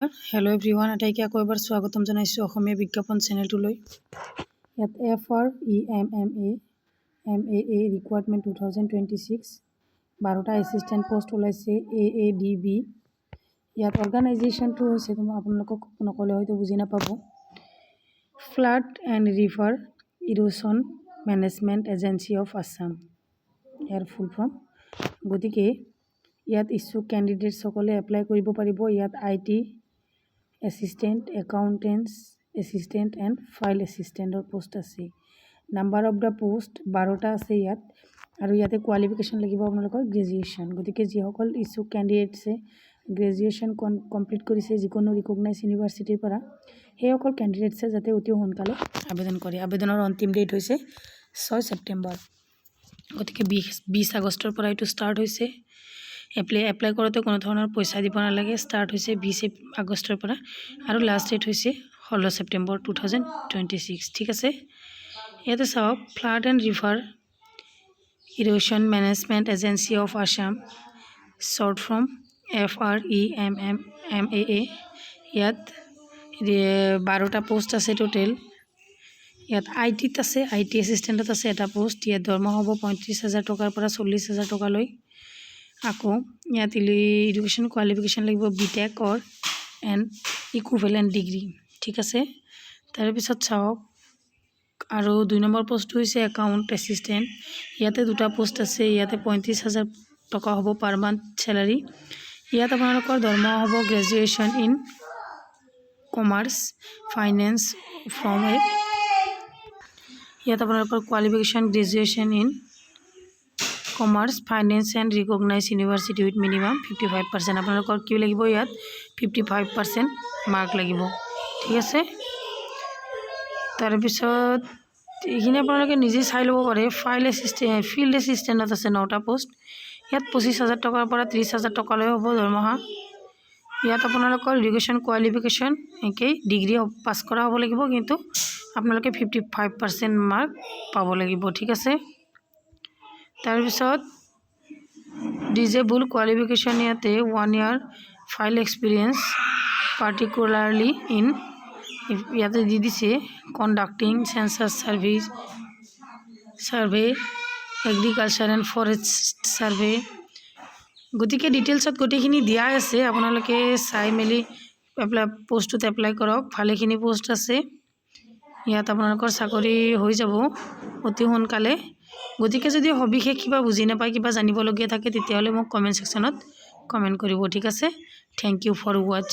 hello everyone आटाइके আকৌ এবাৰ স্বাগতম জনাইছো অসমীয়া বিজ্ঞাপন চেনেলটোলৈ ইয়াত FREMMA ৰিকুৱাৰমেণ্ট 2026 12টা এসিস্ট্যান্ট পোষ্ট ওলাইছে AADB ইয়াত অৰ্গানাইজেশ্যনটো হৈছে তুমি আপোনালোকক নকলে হয়তো বুজি নাপাব flood and river erosion management agency of Assam ইয়াৰ ফুল ফৰ্ম গতিকে ইয়াত ইচ্ছুক ক্যান্ডিডেট সকলে এপ্লাই কৰিব পাৰিব ইয়াত IT assistant accountants assistant and file assistant or post আছে number of the post 12টা আছে ইয়াত আৰু ইয়াতে কোৱালিফিকেশন লাগিব আপোনালোকৰ গ্ৰেজুৱেচন গতিকে যি সকল ইচ্ছুক ক্যান্ডিডেটছে গ্ৰেজুৱেচন কমপ্লিট কৰিছে যিকোনো ৰিকগনাইজ ইউনিভাৰ্সিটিৰ পৰা সেই সকল ক্যান্ডিডেটছে যাতে অতি সোনকালে আবেদন কৰে আবেদনৰ অন্তিম ডেট হৈছে 6 সেপ্টেম্বৰ গতিকে 20 আগষ্টৰ পৰা এটো ষ্টাৰ্ট হৈছে এপ্লাই কৰোতে কোনো ধৰণৰ পইচা দিব নালাগে ষ্টাৰ্ট হৈছে 20 আগষ্টৰ পৰা আৰু লাষ্ট ডেট হৈছে 16 সেপ্টেম্বৰ 2026 ঠিক আছে ইয়াতে চাওক flood and river erosion management agency of Assam short form FREMMA ইয়াত 12টা পোষ্ট আছে টোটেল ইয়াত IT আছে IT এসিস্ট্যান্টত আছে এটা পোষ্ট ইয়াত দৰমহা হ'ব 35000 টকাৰ পৰা 40000 টকা লৈ আকৌ ইয়াত এডুকেশ্যন কোৱালিফিকেশন লাগিব BTech or an equivalent degree ঠিক আছে তাৰ পিছত চাওক আৰু 2 নম্বৰ পোষ্ট হৈছে একাউন্ট এসিস্ট্যান্ট ইয়াতে দুটা পোষ্ট আছে ইয়াতে 35000 টকা হ'ব পাৰ মান্থ স্যালাৰি ইয়াত আপোনালোকৰ দৰমহা হ'ব graduation in commerce finance from ইয়াত আপোনালোকৰ qualification graduation in Commerce, Finance and recognized university with minimum 55% আপোনালোকৰ কি লাগিব ইয়াত 55% মাৰ্ক লাগিব ঠিক আছে তাৰ পিছত ইখিনি আপোনালোকে নিজে চাই ল'ব পাৰে ফিল্ড এসিস্ট্যান্টত আছে 9টা পোষ্ট ইয়াত 25000 টকাৰ পৰা 30000 টকা লৈ হ'ব দৰমহা ইয়াত আপোনালোকৰ এডুকেশ্যন কোৱালিফিকেশন একেই ডিগ্ৰী পাস কৰা হ'ব লাগিব কিন্তু আপোনালোকে 55% মাৰ্ক পাব লাগিব ঠিক আছে তাৰ পিছত ডিজেবল কোৱালিফিকেশন ইয়াতে 1 year file experience particularly in ইয়াতে দি দিছে conducting census survey agriculture and forest survey গতিকে ডিটেইলছত গটিখিনি দিয়া আছে আপোনালোকে চাই মেলি পোষ্টত এপ্লাই কৰক ভালেখিনি পোষ্ট আছে ইয়াত আপোনালোকৰ চাকৰি হৈ যাব অতি সোনকালে গতিকে যদি সবিশেষ কিবা বুজি নাপায় কিবা জানিবলগীয়া থাকে তেতিয়াহলে মোক কমেন্ট সেকশনত কমেন্ট কৰিব ঠিক আছে থ্যাংক ইউ ফৰ ওয়াচ